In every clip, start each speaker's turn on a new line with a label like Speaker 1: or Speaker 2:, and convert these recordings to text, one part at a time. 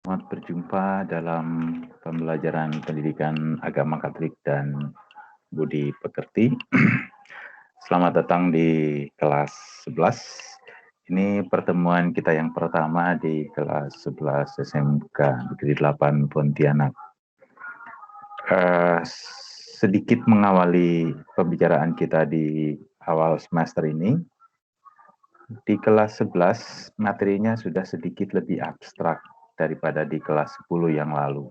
Speaker 1: Selamat berjumpa dalam pembelajaran pendidikan agama Katolik dan budi pekerti. Selamat datang di kelas 11. Ini pertemuan kita yang pertama di kelas 11 SMK Negeri 8 Pontianak. Sedikit mengawali pembicaraan kita di awal semester ini. Di kelas 11 materinya sudah sedikit lebih abstrak daripada di kelas 10 yang lalu.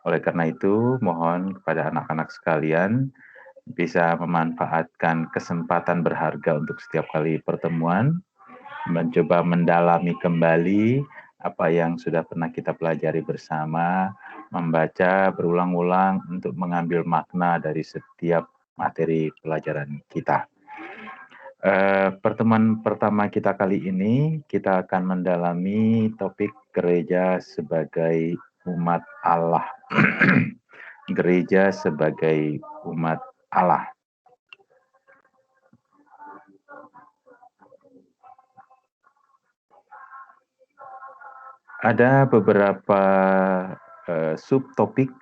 Speaker 1: Oleh karena itu, mohon kepada anak-anak sekalian bisa memanfaatkan kesempatan berharga untuk setiap kali pertemuan, mencoba mendalami kembali apa yang sudah pernah kita pelajari bersama, membaca berulang-ulang untuk mengambil makna dari setiap materi pelajaran kita. Pertemuan pertama kita kali ini, kita akan mendalami topik gereja sebagai umat Allah. Gereja sebagai umat Allah. Ada beberapa subtopik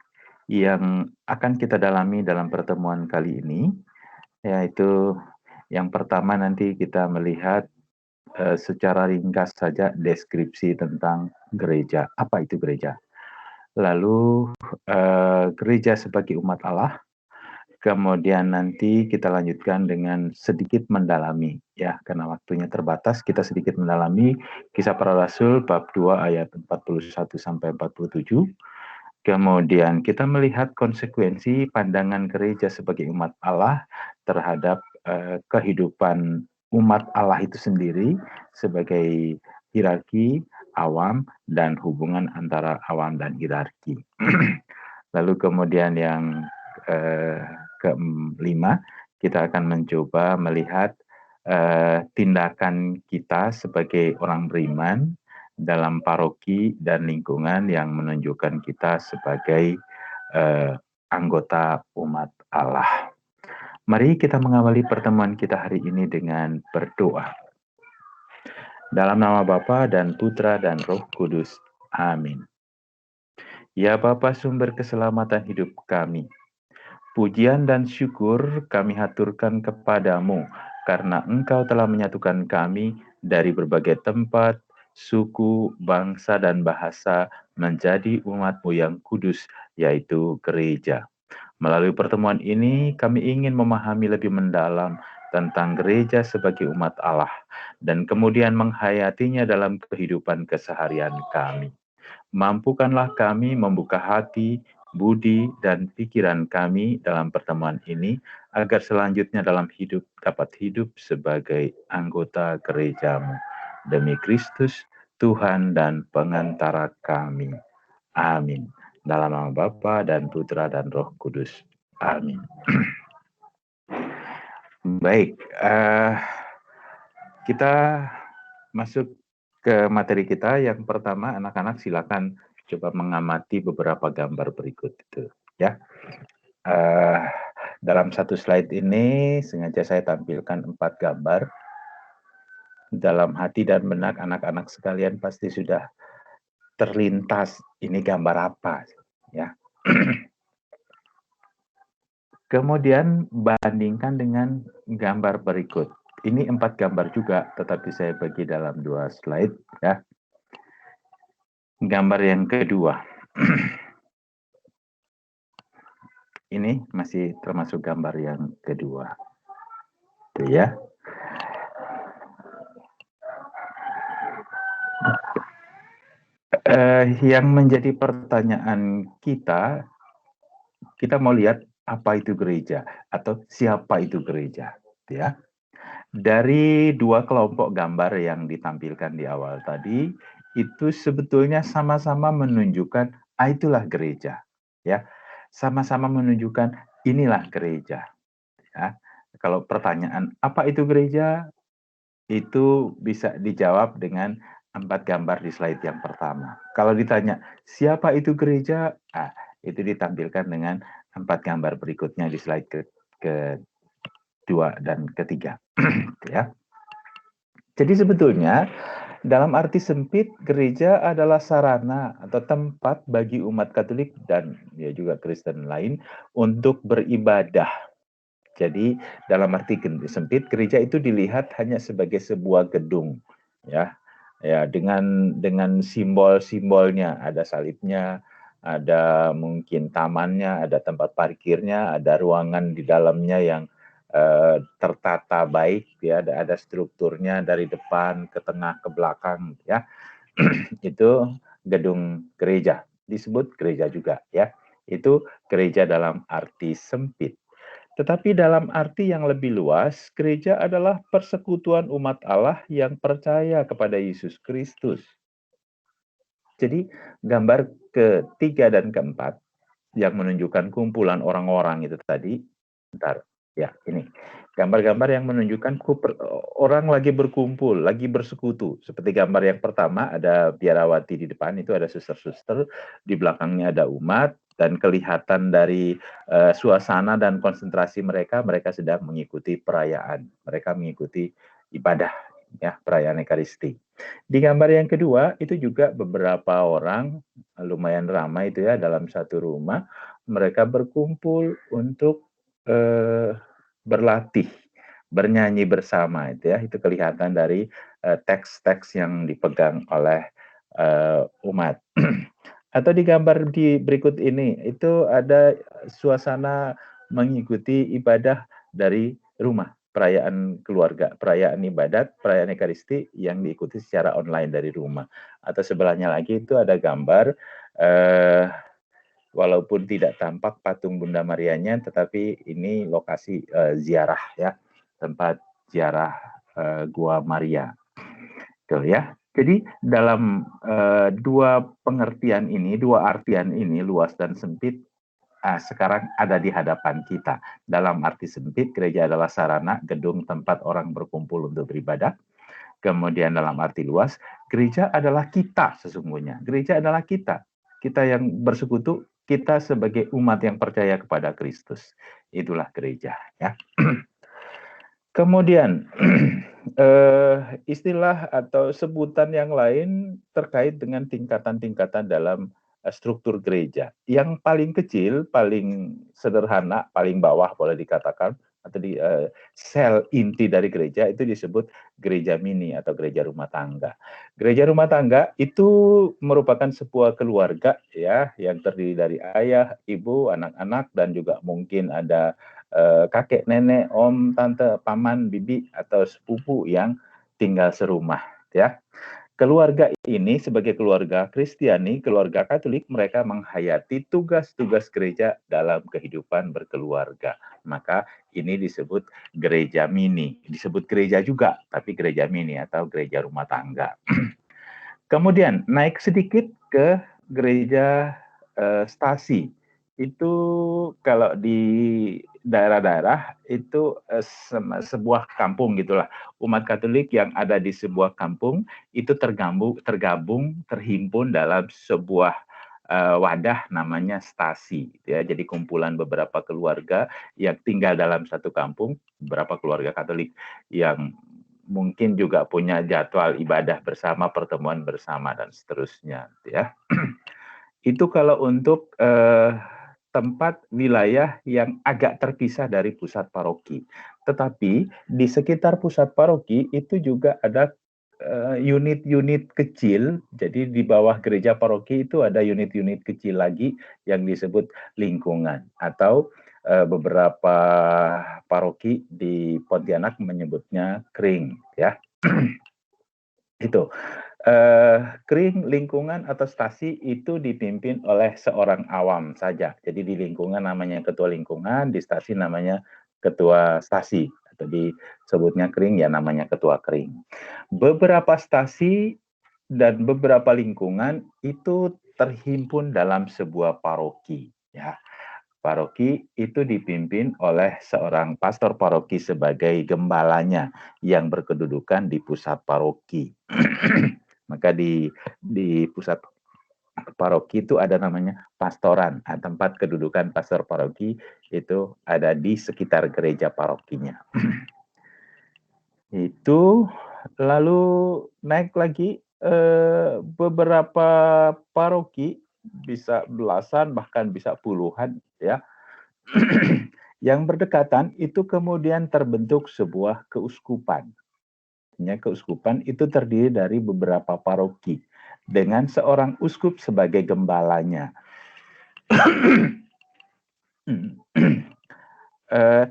Speaker 1: yang akan kita dalami dalam pertemuan kali ini, yaitu yang pertama nanti kita melihat secara ringkas saja deskripsi tentang gereja. Apa itu gereja? Lalu gereja sebagai umat Allah. Kemudian nanti kita lanjutkan dengan sedikit mendalami, ya, karena waktunya terbatas, kita sedikit mendalami Kisah Para Rasul bab 2 ayat 41 sampai 47. Kemudian kita melihat konsekuensi pandangan gereja sebagai umat Allah terhadap kehidupan umat Allah itu sendiri sebagai hierarki, awam, dan hubungan antara awam dan hierarki. Lalu kemudian yang kelima, kita akan mencoba melihat tindakan kita sebagai orang beriman dalam paroki dan lingkungan yang menunjukkan kita sebagai anggota umat Allah. Mari kita mengawali pertemuan kita hari ini dengan berdoa. Dalam nama Bapa dan Putra dan Roh Kudus. Amin. Ya Bapa, sumber keselamatan hidup kami, pujian dan syukur kami haturkan kepadamu karena Engkau telah menyatukan kami dari berbagai tempat, suku, bangsa, dan bahasa menjadi umat-Mu yang kudus, yaitu gereja. Melalui pertemuan ini, kami ingin memahami lebih mendalam tentang gereja sebagai umat Allah, dan kemudian menghayatinya dalam kehidupan keseharian kami. Mampukanlah kami membuka hati, budi, dan pikiran kami dalam pertemuan ini, agar selanjutnya dalam hidup dapat hidup sebagai anggota gereja-Mu. Demi Kristus, Tuhan dan pengantara kami. Amin. Dalam nama Bapa dan Putra dan Roh Kudus. Amin. Baik, kita masuk ke materi kita. Yang pertama, anak-anak silakan coba mengamati beberapa gambar berikut itu, ya. Dalam satu slide ini sengaja saya tampilkan 4 gambar. Dalam hati dan benak anak-anak sekalian pasti sudah terlintas ini gambar apa, ya. Kemudian bandingkan dengan gambar berikut. Ini 4 gambar juga, tetapi saya bagi dalam 2 slide, ya. Gambar yang kedua. Ini masih termasuk gambar yang kedua. Itu ya. Yang menjadi pertanyaan kita mau lihat apa itu gereja atau siapa itu gereja, ya. Dari 2 kelompok gambar yang ditampilkan di awal tadi, itu sebetulnya sama-sama menunjukkan itulah gereja, ya. Sama-sama menunjukkan inilah gereja, ya. Kalau pertanyaan apa itu gereja, itu bisa dijawab dengan 4 gambar di slide yang pertama. Kalau ditanya siapa itu gereja, itu ditampilkan dengan 4 gambar berikutnya di slide kedua dan ketiga. Ya. Jadi sebetulnya Dalam arti sempit, gereja adalah sarana atau tempat bagi umat Katolik dan ya juga Kristen lain untuk beribadah. Jadi dalam arti sempit, gereja itu dilihat hanya sebagai sebuah gedung, ya, ya dengan simbol-simbolnya, ada salibnya, ada mungkin tamannya, ada tempat parkirnya, ada ruangan di dalamnya yang tertata baik, ya, ada strukturnya dari depan ke tengah ke belakang, ya. Itu gedung gereja, disebut gereja juga, ya. Itu gereja dalam arti sempit. Tetapi dalam arti yang lebih luas, gereja adalah persekutuan umat Allah yang percaya kepada Yesus Kristus. Jadi gambar ketiga dan keempat yang menunjukkan kumpulan orang-orang itu tadi, bentar, ya ini gambar-gambar yang menunjukkan orang lagi berkumpul, lagi bersekutu. Seperti gambar yang pertama ada biarawati di depan, itu ada suster-suster, di belakangnya ada umat, dan kelihatan dari suasana dan konsentrasi mereka sedang mengikuti perayaan, mereka mengikuti ibadah, ya, perayaan Ekaristi. Di gambar yang kedua itu juga beberapa orang lumayan ramai itu ya dalam satu rumah, mereka berkumpul untuk berlatih, bernyanyi bersama itu ya, itu kelihatan dari teks-teks yang dipegang oleh umat. Atau di gambar di berikut ini itu ada suasana mengikuti ibadah dari rumah, perayaan keluarga, perayaan ibadat, perayaan Ekaristi yang diikuti secara online dari rumah. Atau sebelahnya lagi itu ada gambar walaupun tidak tampak patung Bunda Marianya, tetapi ini lokasi ziarah, ya, tempat ziarah Gua Maria, gitu ya. Jadi dalam dua pengertian ini, dua artian ini, luas dan sempit, sekarang ada di hadapan kita. Dalam arti sempit, gereja adalah sarana, gedung, tempat orang berkumpul untuk beribadah. Kemudian dalam arti luas, gereja adalah kita sesungguhnya. Gereja adalah kita. Kita yang bersekutu, kita sebagai umat yang percaya kepada Kristus. Itulah gereja, ya. Kemudian istilah atau sebutan yang lain terkait dengan tingkatan-tingkatan dalam struktur gereja. Yang paling kecil, paling sederhana, paling bawah boleh dikatakan, atau di sel inti dari gereja itu disebut gereja mini atau gereja rumah tangga. Gereja rumah tangga itu merupakan sebuah keluarga, ya, yang terdiri dari ayah, ibu, anak-anak, dan juga mungkin ada kakek, nenek, om, tante, paman, bibi, atau sepupu yang tinggal serumah, ya. Keluarga ini sebagai keluarga Kristiani, keluarga Katolik, mereka menghayati tugas-tugas gereja dalam kehidupan berkeluarga. Maka ini disebut gereja mini, disebut gereja juga, tapi gereja mini atau gereja rumah tangga. Kemudian naik sedikit ke gereja stasi. Itu kalau di daerah-daerah itu sebuah kampung gitulah. Umat Katolik yang ada di sebuah kampung itu terhimpun dalam sebuah wadah namanya stasi, ya. Jadi kumpulan beberapa keluarga yang tinggal dalam satu kampung, beberapa keluarga Katolik yang mungkin juga punya jadwal ibadah bersama, pertemuan bersama, dan seterusnya, ya. Itu kalau untuk tempat wilayah yang agak terpisah dari pusat paroki. Tetapi di sekitar pusat paroki itu juga ada unit-unit kecil. Jadi di bawah gereja paroki itu ada unit-unit kecil lagi yang disebut lingkungan, atau beberapa paroki di Pontianak menyebutnya kring, ya. Itu kring, lingkungan atau stasi itu dipimpin oleh seorang awam saja. Jadi di lingkungan namanya ketua lingkungan, di stasi namanya ketua stasi, atau disebutnya kring ya namanya ketua kring. Beberapa stasi dan beberapa lingkungan itu terhimpun dalam sebuah paroki, ya. Paroki itu dipimpin oleh seorang pastor paroki sebagai gembalanya yang berkedudukan di pusat paroki. Maka di pusat paroki itu ada namanya pastoran. Tempat kedudukan pastor paroki itu ada di sekitar gereja parokinya. Itu lalu naik lagi beberapa paroki, bisa belasan bahkan bisa puluhan ya, yang berdekatan itu kemudian terbentuk sebuah keuskupan. Keuskupan itu terdiri dari beberapa paroki dengan seorang uskup sebagai gembalanya.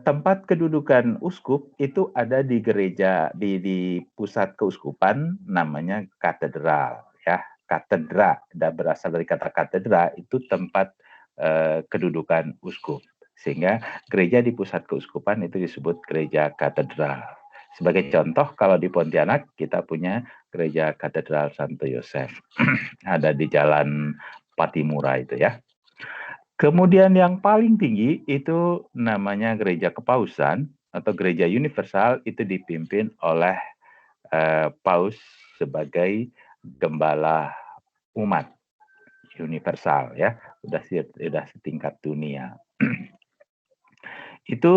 Speaker 1: Tempat kedudukan uskup itu ada di gereja di pusat keuskupan, namanya katedral ya. Katedra berasal dari kata katedra, itu tempat kedudukan uskup, sehingga gereja di pusat keuskupan itu disebut gereja katedral. Sebagai contoh, kalau di Pontianak kita punya gereja Katedral Santo Yosef ada di Jalan Patimura itu ya. Kemudian yang paling tinggi itu namanya Gereja Kepausan atau Gereja Universal, itu dipimpin oleh Paus sebagai gembala umat universal ya, udah setingkat dunia. Itu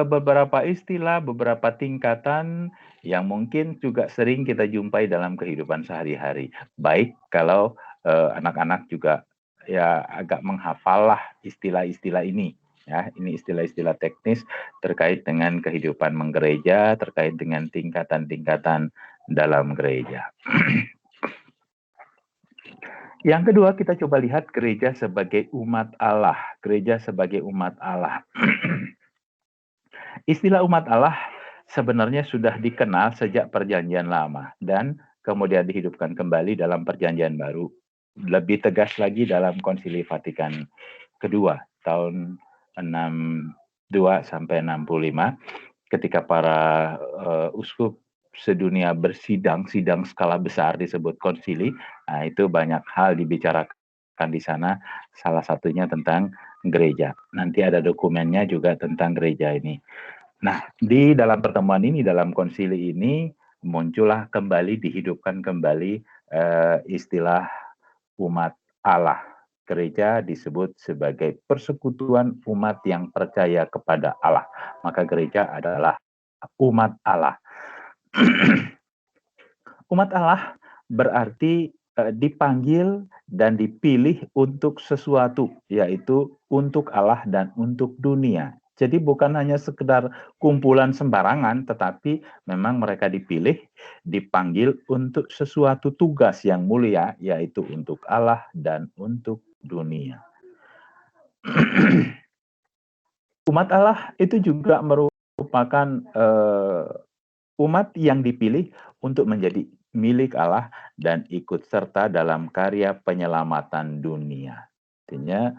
Speaker 1: beberapa istilah, beberapa tingkatan yang mungkin juga sering kita jumpai dalam kehidupan sehari-hari. Baik kalau anak-anak juga ya agak menghafal lah istilah-istilah ini. Ya, ini istilah-istilah teknis terkait dengan kehidupan menggereja, terkait dengan tingkatan-tingkatan dalam gereja. Yang kedua, kita coba lihat gereja sebagai umat Allah. Gereja sebagai umat Allah. Istilah umat Allah sebenarnya sudah dikenal sejak Perjanjian Lama dan kemudian dihidupkan kembali dalam Perjanjian Baru. Lebih tegas lagi dalam Konsili Vatikan kedua tahun 62 sampai 65, ketika para uskup sedunia bersidang, sidang skala besar disebut konsili. Nah, itu banyak hal dibicarakan di sana, salah satunya tentang gereja. Nanti ada dokumennya juga tentang gereja ini. Nah, di dalam pertemuan ini, dalam konsili ini, muncullah kembali, dihidupkan kembali istilah umat Allah. Gereja disebut sebagai persekutuan umat yang percaya kepada Allah. Maka gereja adalah umat Allah. Umat Allah berarti dipanggil dan dipilih untuk sesuatu, yaitu untuk Allah dan untuk dunia. Jadi bukan hanya sekedar kumpulan sembarangan, tetapi memang mereka dipilih, dipanggil untuk sesuatu tugas yang mulia, yaitu untuk Allah dan untuk dunia. Umat Allah itu juga merupakan umat yang dipilih untuk menjadi milik Allah dan ikut serta dalam karya penyelamatan dunia. Artinya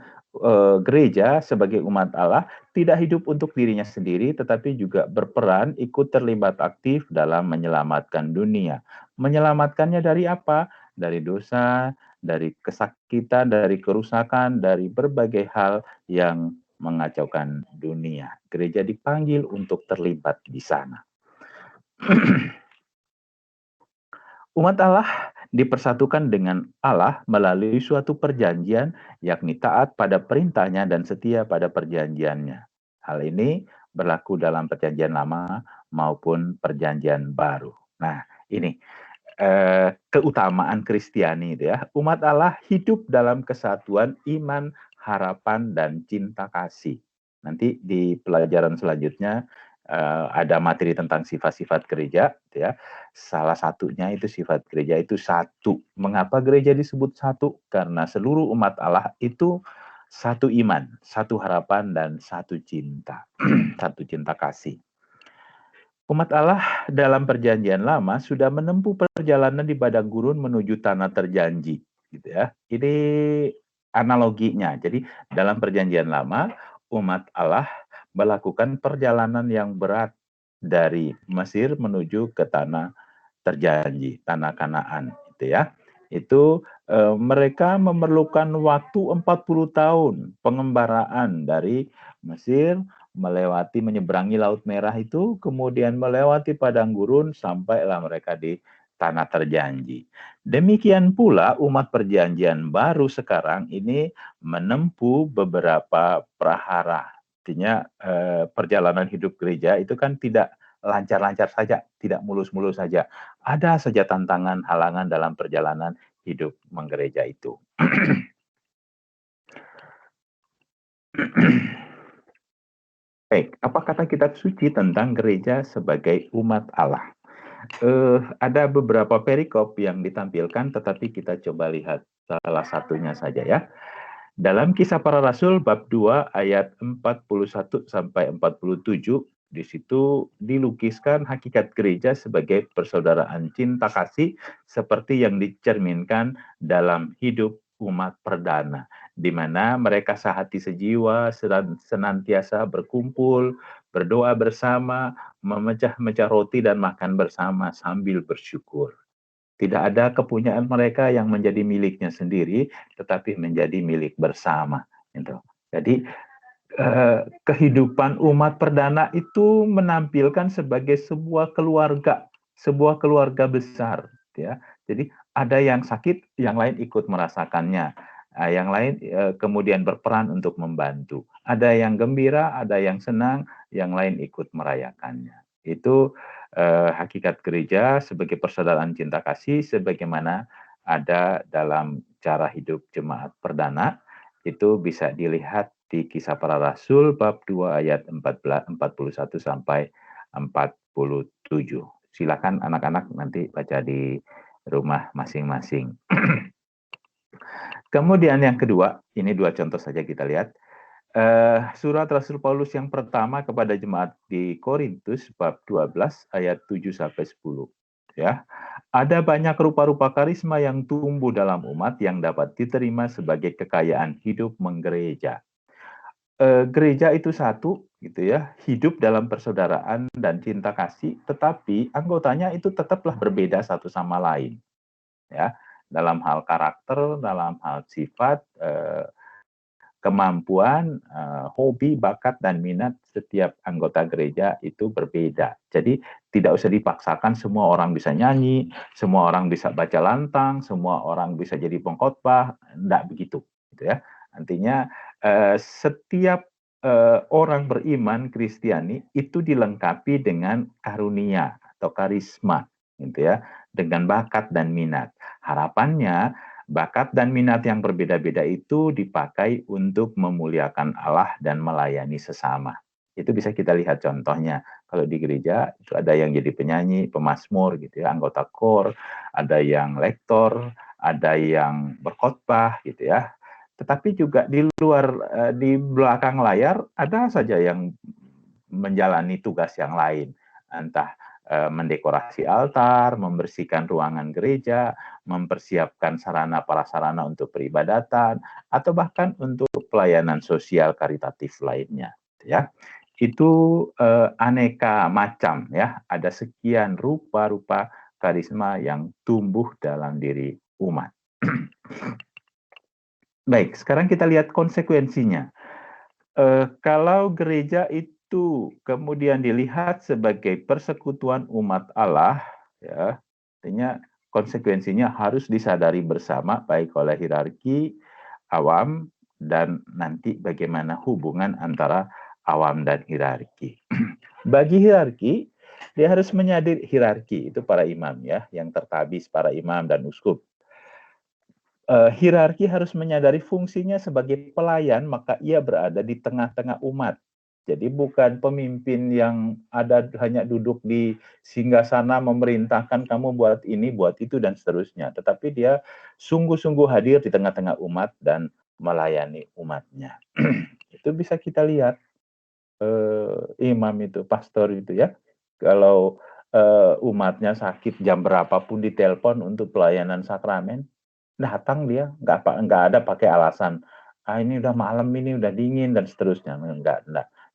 Speaker 1: gereja sebagai umat Allah tidak hidup untuk dirinya sendiri, tetapi juga berperan ikut terlibat aktif dalam menyelamatkan dunia. Menyelamatkannya dari apa? Dari dosa, dari kesakitan, dari kerusakan, dari berbagai hal yang mengacaukan dunia. Gereja dipanggil untuk terlibat di sana. Umat Allah dipersatukan dengan Allah melalui suatu perjanjian, yakni taat pada perintahnya dan setia pada perjanjiannya. Hal ini berlaku dalam perjanjian lama maupun perjanjian baru. Nah, ini keutamaan Kristiani itu ya. Umat Allah hidup dalam kesatuan iman, harapan, dan cinta kasih. Nanti di pelajaran selanjutnya ada materi tentang sifat-sifat gereja, ya. Salah satunya itu sifat gereja itu satu. Mengapa gereja disebut satu? Karena seluruh umat Allah itu satu iman, satu harapan, dan satu cinta, satu cinta kasih. Umat Allah dalam perjanjian lama sudah menempuh perjalanan di padang gurun menuju tanah terjanji, gitu ya. Ini analoginya. Jadi dalam perjanjian lama umat Allah melakukan perjalanan yang berat dari Mesir menuju ke tanah terjanji, tanah Kanaan, gitu ya. Itu mereka memerlukan waktu 40 tahun pengembaraan dari Mesir melewati, menyeberangi Laut Merah itu, kemudian melewati padang gurun, sampailah mereka di tanah terjanji. Demikian pula umat perjanjian baru sekarang ini menempuh beberapa prahara. Artinya perjalanan hidup gereja itu kan tidak lancar-lancar saja, tidak mulus-mulus saja. Ada saja tantangan, halangan dalam perjalanan hidup menggereja itu. Baik, apa kata kitab suci tentang gereja sebagai umat Allah? Ada beberapa perikop yang ditampilkan, tetapi kita coba lihat salah satunya saja ya. Dalam Kisah Para Rasul bab 2 ayat 41 sampai 47, di situ dilukiskan hakikat gereja sebagai persaudaraan cinta kasih seperti yang dicerminkan dalam hidup umat perdana, di mana mereka sehati sejiwa, senantiasa berkumpul, berdoa bersama, memecah-mecah roti dan makan bersama sambil bersyukur. Tidak ada kepunyaan mereka yang menjadi miliknya sendiri, tetapi menjadi milik bersama. Gitu. Jadi kehidupan umat perdana itu menampilkan sebagai sebuah keluarga besar. Ya. Jadi ada yang sakit, yang lain ikut merasakannya. Yang lain kemudian berperan untuk membantu. Ada yang gembira, ada yang senang, yang lain ikut merayakannya. Itu hakikat gereja sebagai persaudaraan cinta kasih sebagaimana ada dalam cara hidup jemaat perdana. Itu bisa dilihat di Kisah Para Rasul bab 2 ayat 41 sampai 47. Silakan anak-anak nanti baca di rumah masing-masing. Kemudian yang kedua, ini dua contoh saja kita lihat. Surat Rasul Paulus yang pertama kepada jemaat di Korintus bab 12 ayat 7 sampai 10. Ya. Ada banyak rupa-rupa karisma yang tumbuh dalam umat yang dapat diterima sebagai kekayaan hidup menggereja. Gereja itu satu, gitu ya, hidup dalam persaudaraan dan cinta kasih, tetapi anggotanya itu tetaplah berbeda satu sama lain, ya, dalam hal karakter, dalam hal sifat, kemampuan, hobi, bakat, dan minat setiap anggota gereja itu berbeda. Jadi tidak usah dipaksakan semua orang bisa nyanyi, semua orang bisa baca lantang, semua orang bisa jadi pengkhotbah, enggak begitu, gitu ya. Artinya setiap orang beriman Kristiani itu dilengkapi dengan karunia atau karisma, gitu ya, dengan bakat dan minat. Harapannya bakat dan minat yang berbeda-beda itu dipakai untuk memuliakan Allah dan melayani sesama. Itu bisa kita lihat contohnya. Kalau di gereja itu ada yang jadi penyanyi, pemazmur gitu ya, anggota kor, ada yang lektor, ada yang berkhotbah gitu ya. Tetapi juga di luar, di belakang layar ada saja yang menjalani tugas yang lain, entah mendekorasi altar, membersihkan ruangan gereja, mempersiapkan sarana prasarana untuk peribadatan, atau bahkan untuk pelayanan sosial karitatif lainnya. Ya, itu aneka macam ya, ada sekian rupa-rupa karisma yang tumbuh dalam diri umat. Baik, sekarang kita lihat konsekuensinya. Kalau gereja itu kemudian dilihat sebagai persekutuan umat Allah, ya, artinya konsekuensinya harus disadari bersama baik oleh hierarki, awam, dan nanti bagaimana hubungan antara awam dan hierarki. Bagi hierarki, dia harus menyadari hierarki itu para imam ya, yang tertabis para imam dan uskup. Hierarki harus menyadari fungsinya sebagai pelayan, maka ia berada di tengah-tengah umat. Jadi bukan pemimpin yang ada hanya duduk di singgasana memerintahkan kamu buat ini, buat itu, dan seterusnya. Tetapi dia sungguh-sungguh hadir di tengah-tengah umat dan melayani umatnya. Itu bisa kita lihat imam itu, pastor itu ya. Kalau umatnya sakit jam berapapun ditelepon untuk pelayanan sakramen, datang dia, nggak ada pakai alasan, ini udah malam, ini udah dingin, dan seterusnya. Enggak.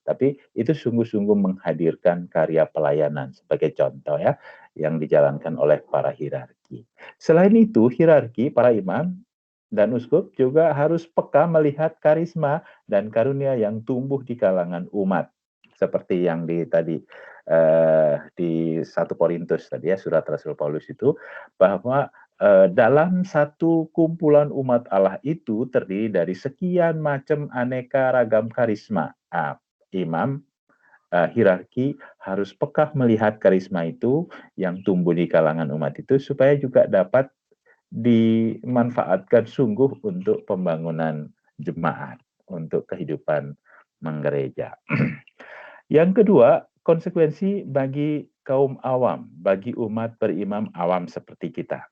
Speaker 1: Tapi itu sungguh-sungguh menghadirkan karya pelayanan sebagai contoh ya, yang dijalankan oleh para hierarki. Selain itu, hierarki, para imam, dan uskup juga harus peka melihat karisma dan karunia yang tumbuh di kalangan umat. Seperti yang di 1 Korintus tadi ya, surat Rasul Paulus itu, bahwa dalam satu kumpulan umat Allah itu terdiri dari sekian macam aneka ragam karisma. Imam hierarki harus peka melihat karisma itu yang tumbuh di kalangan umat itu supaya juga dapat dimanfaatkan sungguh untuk pembangunan jemaat, untuk kehidupan menggereja. Yang kedua, konsekuensi bagi kaum awam, bagi umat berimam awam seperti kita.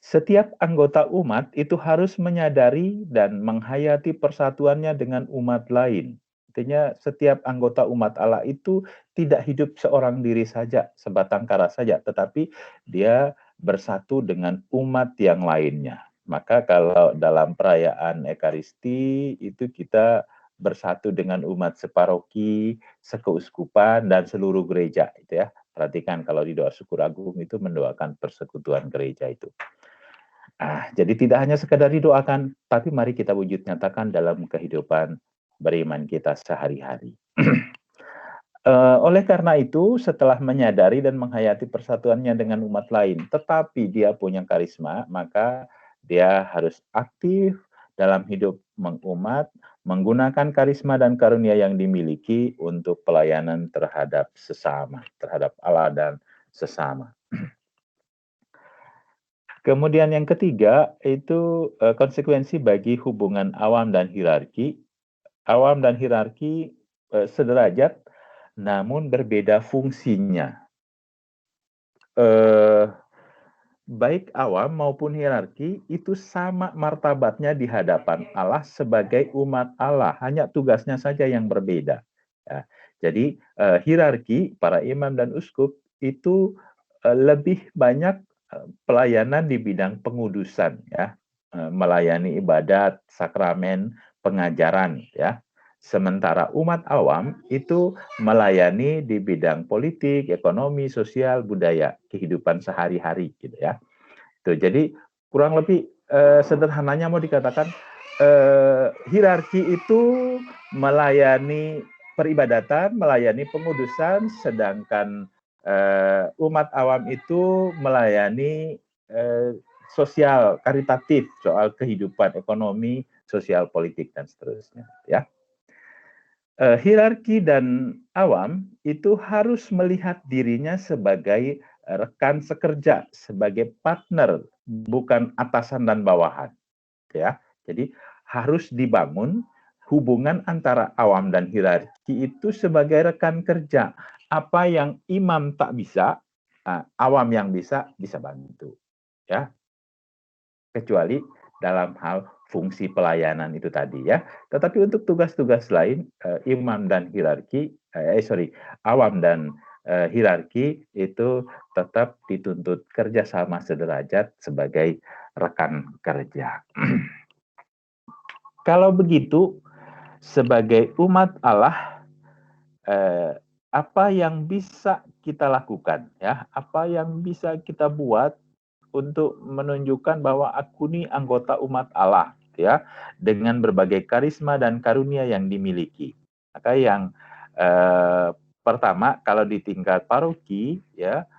Speaker 1: Setiap anggota umat itu harus menyadari dan menghayati persatuannya dengan umat lain. Artinya setiap anggota umat Allah itu tidak hidup seorang diri saja, sebatang kara saja, tetapi dia bersatu dengan umat yang lainnya. Maka kalau dalam perayaan Ekaristi itu kita bersatu dengan umat separoki, sekeuskupan, dan seluruh gereja. Itu ya. Perhatikan kalau di doa syukur agung itu mendoakan persekutuan gereja itu. Jadi tidak hanya sekadar didoakan, tapi mari kita wujud nyatakan dalam kehidupan beriman kita sehari-hari. Oleh karena itu, setelah menyadari dan menghayati persatuannya dengan umat lain, tetapi dia punya karisma, maka dia harus aktif dalam hidup mengumat, menggunakan karisma dan karunia yang dimiliki untuk pelayanan terhadap sesama, terhadap Allah dan sesama. Kemudian yang ketiga itu konsekuensi bagi hubungan awam dan hierarki. Awam dan hierarki sederajat namun berbeda fungsinya. Baik awam maupun hierarki itu sama martabatnya di hadapan Allah sebagai umat Allah, hanya tugasnya saja yang berbeda. Ya. Jadi hierarki para imam dan uskup itu lebih banyak pelayanan di bidang pengudusan, ya, melayani ibadat, sakramen, pengajaran, ya. Sementara umat awam itu melayani di bidang politik, ekonomi, sosial, budaya, kehidupan sehari-hari, gitu ya. Tuh, jadi kurang lebih sederhananya mau dikatakan hierarki itu melayani peribadatan, melayani pengudusan, sedangkan umat awam itu melayani sosial, karitatif, soal kehidupan ekonomi, sosial, politik, dan seterusnya. Ya. Hierarki dan awam itu harus melihat dirinya sebagai rekan sekerja, sebagai partner, bukan atasan dan bawahan. Ya, jadi harus dibangun hubungan antara awam dan hierarki itu sebagai rekan kerja. Apa yang imam tak bisa, awam yang bisa bantu. Ya, kecuali dalam hal fungsi pelayanan itu tadi ya. Tetapi untuk tugas-tugas lain, imam dan hierarki, awam dan hierarki itu tetap dituntut kerjasama sederajat sebagai rekan kerja. Kalau begitu, sebagai umat Allah, apa yang bisa kita lakukan ya? Apa yang bisa kita buat untuk menunjukkan bahwa aku ini anggota umat Allah ya, dengan berbagai karisma dan karunia yang dimiliki. Maka yang pertama kalau di tingkat paroki ya,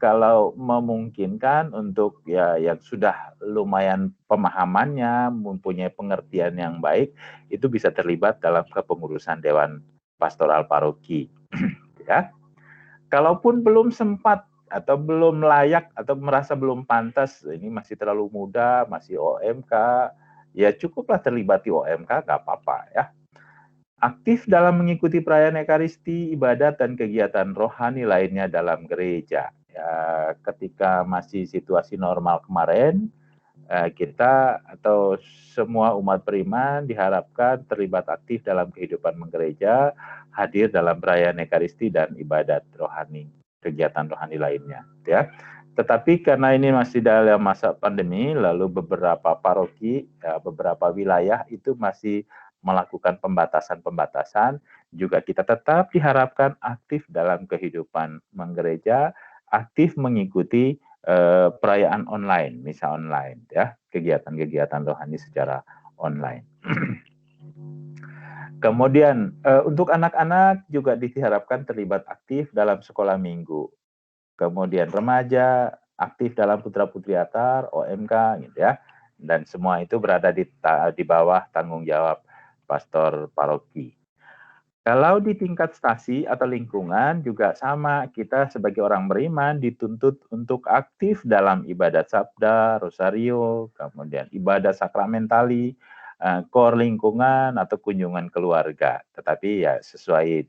Speaker 1: kalau memungkinkan untuk ya yang sudah lumayan pemahamannya, mempunyai pengertian yang baik, itu bisa terlibat dalam kepengurusan Dewan Pastoral Paroki. Ya. Kalaupun belum sempat atau belum layak atau merasa belum pantas, ini masih terlalu muda, masih OMK, ya cukuplah terlibat di OMK, nggak apa-apa ya. Aktif dalam mengikuti perayaan Ekaristi, ibadat, dan kegiatan rohani lainnya dalam gereja. Ya, ketika masih situasi normal kemarin, kita atau semua umat beriman diharapkan terlibat aktif dalam kehidupan menggereja, hadir dalam perayaan Ekaristi dan ibadat rohani, kegiatan rohani lainnya. Ya. Tetapi karena ini masih dalam masa pandemi, lalu beberapa paroki, ya, beberapa wilayah itu masih melakukan pembatasan-pembatasan, juga kita tetap diharapkan aktif dalam kehidupan menggereja, aktif mengikuti perayaan online, misa online, ya, kegiatan-kegiatan rohani secara online. Kemudian untuk anak-anak juga diharapkan terlibat aktif dalam sekolah minggu. Kemudian remaja aktif dalam putra-putri Atar, OMK, gitu ya. Dan semua itu berada di bawah tanggung jawab pastor paroki. Kalau di tingkat stasi atau lingkungan juga sama, kita sebagai orang beriman dituntut untuk aktif dalam ibadat sabda, rosario, kemudian ibadah sakramentali, kor lingkungan atau kunjungan keluarga. Tetapi ya sesuai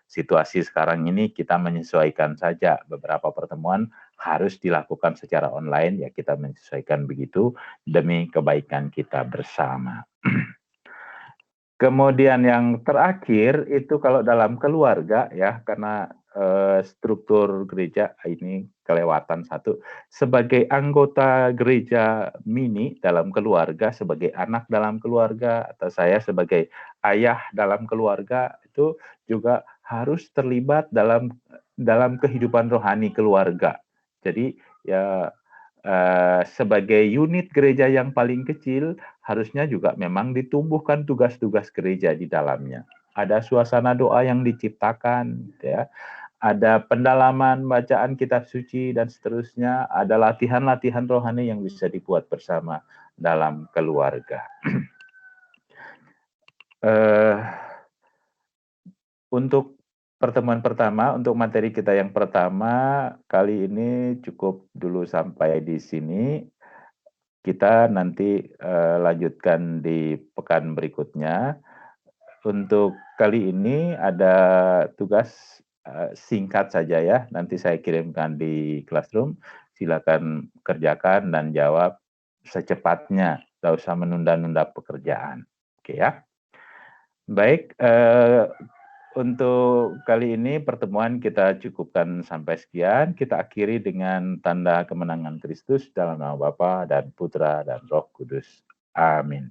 Speaker 1: situasi sekarang ini kita menyesuaikan saja, beberapa pertemuan harus dilakukan secara online, ya kita menyesuaikan begitu demi kebaikan kita bersama. Kemudian yang terakhir itu kalau dalam keluarga ya, karena struktur gereja ini kelewatan satu. Sebagai anggota gereja mini dalam keluarga, sebagai anak dalam keluarga, atau saya sebagai ayah dalam keluarga, itu juga harus terlibat dalam kehidupan rohani keluarga. Jadi ya sebagai unit gereja yang paling kecil, harusnya juga memang ditumbuhkan tugas-tugas gereja di dalamnya. Ada suasana doa yang diciptakan, ya. Ada pendalaman bacaan kitab suci dan seterusnya. Ada latihan-latihan rohani yang bisa dibuat bersama dalam keluarga. Untuk pertemuan pertama, untuk materi kita yang pertama, kali ini cukup dulu sampai di sini. Kita nanti lanjutkan di pekan berikutnya. Untuk kali ini ada tugas singkat saja ya, nanti saya kirimkan di Classroom. Silakan kerjakan dan jawab secepatnya, tidak usah menunda-nunda pekerjaan. Oke ya. Baik, untuk kali ini pertemuan kita cukupkan sampai sekian. Kita akhiri dengan tanda kemenangan Kristus dalam nama Bapa dan Putra dan Roh Kudus. Amin.